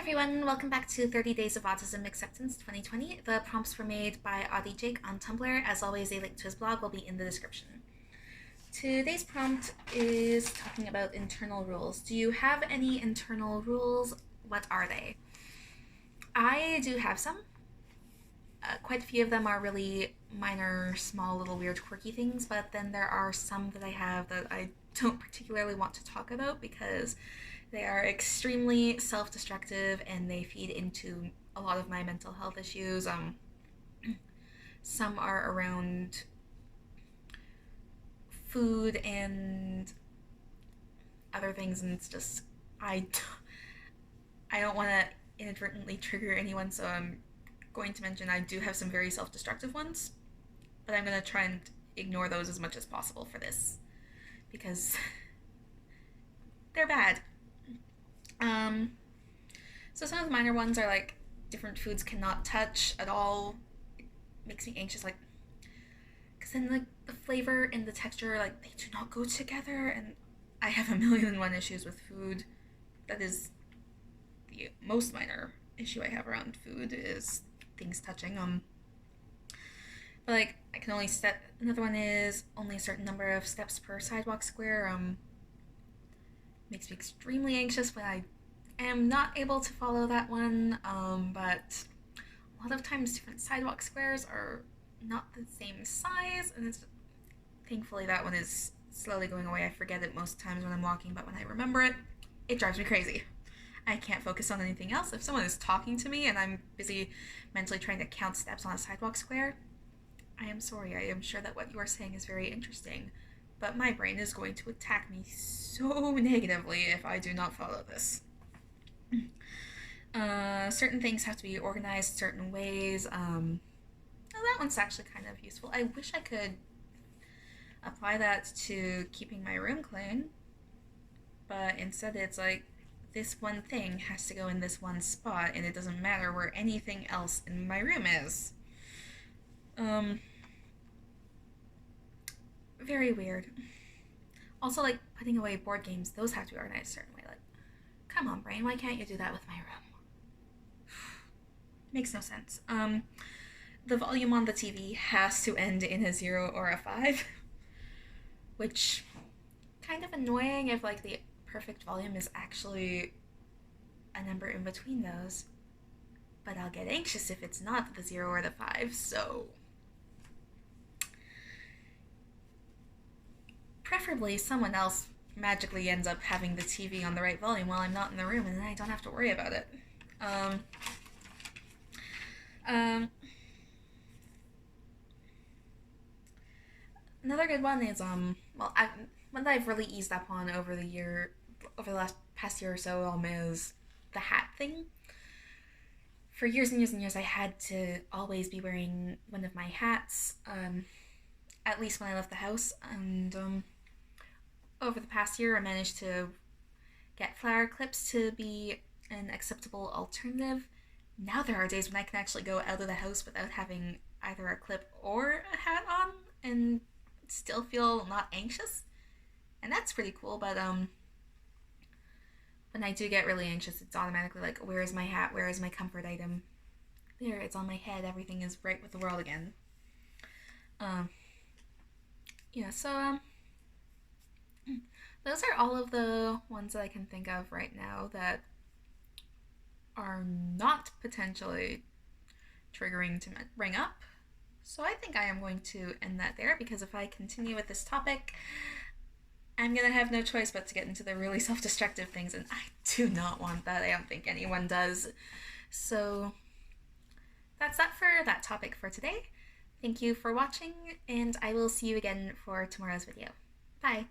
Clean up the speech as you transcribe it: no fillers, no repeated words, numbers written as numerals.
everyone, welcome back to 30 Days of Autism Acceptance 2020. The prompts were made by Audie Jake on Tumblr. As always, a link to his blog will be in the description. Today's prompt is talking about internal rules. Do you have any internal rules? What are they? I do have some. Quite a few of them are really minor, small, little weird, quirky things, but then there are some that I have that I don't particularly want to talk about because they are extremely self-destructive and they feed into a lot of my mental health issues. Some are around food and other things, and it's just I don't want to inadvertently trigger anyone, so I'm going to mention I do have some very self-destructive ones, but I'm going to try and ignore those as much as possible for this because they're bad. So some of the minor ones are like different foods cannot touch at all. It makes me anxious, like, because then like the flavor and the texture, like, they do not go together, and I have a million and one issues with food. That is the most minor issue I have around food is things touching. But like I can only step. Another one is only a certain number of steps per sidewalk square. Makes me extremely anxious when I am not able to follow that one. But a lot of times different sidewalk squares are not the same size, and thankfully that one is slowly going away. I forget it most times when I'm walking, but when I remember it, it drives me crazy. I can't focus on anything else. If someone is talking to me and I'm busy mentally trying to count steps on a sidewalk square, I am sorry. I am sure that what you are saying is very interesting, but my brain is going to attack me so negatively if I do not follow this. Certain things have to be organized certain ways. That one's actually kind of useful. I wish I could apply that to keeping my room clean, but instead it's like this one thing has to go in this one spot, and it doesn't matter where anything else in my room is. Very weird. Also, like, putting away board games, those have to be organized a certain way. Like, come on, brain, why can't you do that with my room? Makes no sense. The volume on the TV has to end in a 0 or a 5, which kind of annoying if like the perfect volume is actually a number in between those, but I'll get anxious if it's not the 0 or the 5, so preferably someone else magically ends up having the TV on the right volume while I'm not in the room, and then I don't have to worry about it. Another good one is one that I've really eased up on over the past year or so, is the hat thing. For years and years and years, I had to always be wearing one of my hats, at least when I left the house. And over the past year, I managed to get flower clips to be an acceptable alternative. Now there are days when I can actually go out of the house without having either a clip or a hat on and still feel not anxious, and that's pretty cool. But when I do get really anxious, it's automatically like, where is my hat? Where is my comfort item? There, it's on my head. Everything is right with the world again. So those are all of the ones that I can think of right now that are not potentially triggering to bring up. So I think I am going to end that there, because if I continue with this topic, I'm going to have no choice but to get into the really self-destructive things, and I do not want that. I don't think anyone does. So that's that for that topic for today. Thank you for watching, and I will see you again for tomorrow's video. Bye!